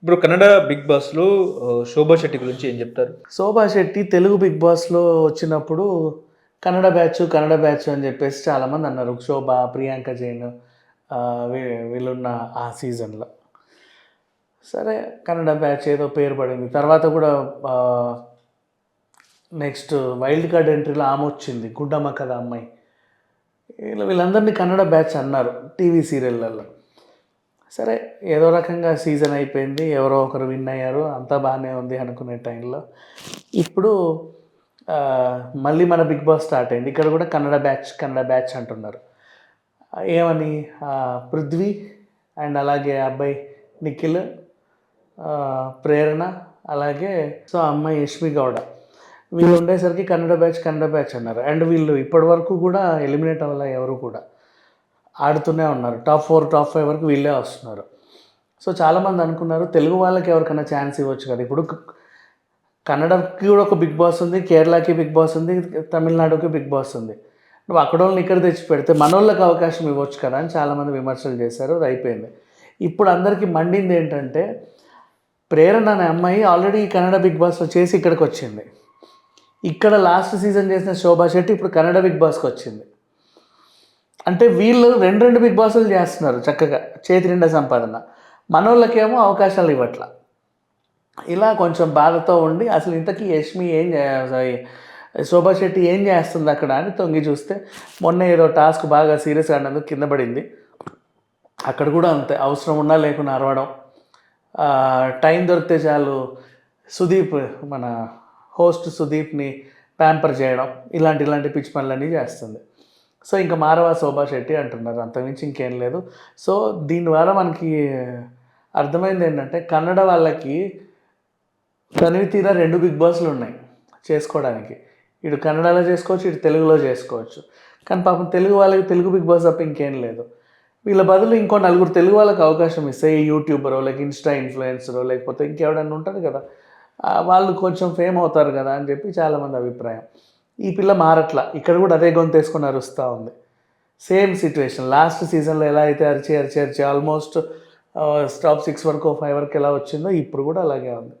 ఇప్పుడు కన్నడ బిగ్ బాస్‌లో 'శోభా శెట్టి' గురించి ఏం జెప్తారు? శోభా శెట్టి తెలుగు బిగ్ బాస్‌లో వచ్చినప్పుడు కన్నడ బ్యాచ్ అని జెప్పేసి చాలామంది అన్నారు. శోభ, ప్రియాంక జైన్ వీళ్ళున్న ఆ సీజన్‌లో. సరే కన్నడ బ్యాచ్ ఏదో పేరు పడింది. తర్వాత గూడా ఆహ్, నెక్స్ట్ వైల్డ్ కార్డ్ ఎంట్రీలో ఆమొచ్చింది. గుడ్డమ్మ కథ అమ్మాయి. వీళ్ళందరినీ కన్నడ బ్యాచ్ అన్నారు టీవీ సీరియల్‌లలో. సరే ఏదో రకంగా సీజన్ అయిపోయింది. ఎవరో ఒకరు విన్ అయ్యారు. అంతా బానే ఉంది అనుకునే టైంలో ఇప్పుడు మళ్ళీ మన బిగ్ బాస్ స్టార్ట్ అయింది. ఇక్కడ కూడా కన్నడ బ్యాచ్ అంటున్నారు. ఏమని పృథ్వీ అండ్ అలాగే అబ్బాయి నిఖిల్, ప్రేరణ, అలాగే సో అమ్మాయి యష్మి గౌడ వీళ్ళు ఉండేసరికి కన్నడ బ్యాచ్ అన్నారు. అండ్ వీళ్ళు ఇప్పటివరకు కూడా ఎలిమినేట్ అవ్వాల ఎవరు కూడా ఆడుతూనే ఉన్నారు. టాప్ 4, టాప్ 5 వరకు వీళ్ళే వస్తున్నారు. సో చాలామంది అనుకున్నారు తెలుగు వాళ్ళకి ఎవరికైనా ఛాన్స్ ఇవ్వచ్చు కదా. ఇప్పుడు కన్నడకి కూడా ఒక బిగ్ బాస్ ఉంది, కేరళకి బిగ్ బాస్ ఉంది, తమిళనాడుకి బిగ్ బాస్ ఉంది. నువ్వు అక్కడోళ్ళని ఇక్కడ తెచ్చి పెడితే మనోళ్ళకి అవకాశం ఇవ్వచ్చు కదా అని చాలామంది విమర్శలు చేశారు. అది అయిపోయింది. ఇప్పుడు అందరికీ మండింది ఏంటంటే ప్రేరణ అనే అమ్మాయి ఆల్రెడీ కన్నడ బిగ్ బాస్లో చేసి ఇక్కడికి వచ్చింది. ఇక్కడ లాస్ట్ సీజన్ చేసిన శోభా శెట్టి ఇప్పుడు కన్నడ బిగ్ బాస్కి వచ్చింది. అంటే వీళ్ళు రెండు బిగ్ బాస్లు చేస్తున్నారు చక్కగా, చేతి నిండా సంపాదన. మనోళ్ళకేమో అవకాశాలు ఇవ్వట్ల. ఇలా కొంచెం బాధతో ఉండి అసలు ఇంతకీ యష్మి శోభా శెట్టి ఏం చేస్తుంది అక్కడ అని తొంగి చూస్తే మొన్న ఏదో టాస్క్ బాగా సీరియస్గా అన్నందుకు కింద పడింది. అక్కడ కూడా అంతే, అవసరం ఉన్నా లేకుండా అరవడం, టైం దొరికితే చాలు సుదీప్ మన హోస్ట్ సుదీప్ని ప్యాంపర్ చేయడం, ఇలాంటి పిచ్చి పనులన్నీ చేస్తుంది. సో ఇంకా మారవా శోభా శెట్టి అంటున్నారు, అంతకుమించి ఇంకేం లేదు. సో దీనివల్ల మనకి అర్థమైంది ఏంటంటే కన్నడ వాళ్ళకి తనివి తీరా 2 బిగ్ బాస్లు ఉన్నాయి చేసుకోవడానికి. ఇటు కన్నడలో చేసుకోవచ్చు, ఇటు తెలుగులో చేసుకోవచ్చు. కానీ పాపం తెలుగు వాళ్ళకి తెలుగు బిగ్ బాస్ తప్ప ఇంకేం లేదు. వీళ్ళ బదులు ఇంకో 4 తెలుగు వాళ్ళకి అవకాశం ఇస్తే ఈ యూట్యూబరో లేక ఇన్స్టా ఇన్ఫ్లుయెన్సరో లేకపోతే ఇంకెవడన్నా ఉంటుంది కదా, వాళ్ళు కొంచెం ఫేమ్ అవుతారు కదా అని చెప్పి చాలామంది అభిప్రాయం. ఈ పిల్ల మారట్లా, ఇక్కడ కూడా అదే గొంతేసుకొని అరుస్తూ ఉంది. సేమ్ సిచ్యువేషన్ లాస్ట్ సీజన్లో ఎలా అయితే అరిచి ఆల్మోస్ట్ టాప్ 6 వరకు 5 వరకు ఎలా వచ్చిందో ఇప్పుడు కూడా అలాగే ఉంది.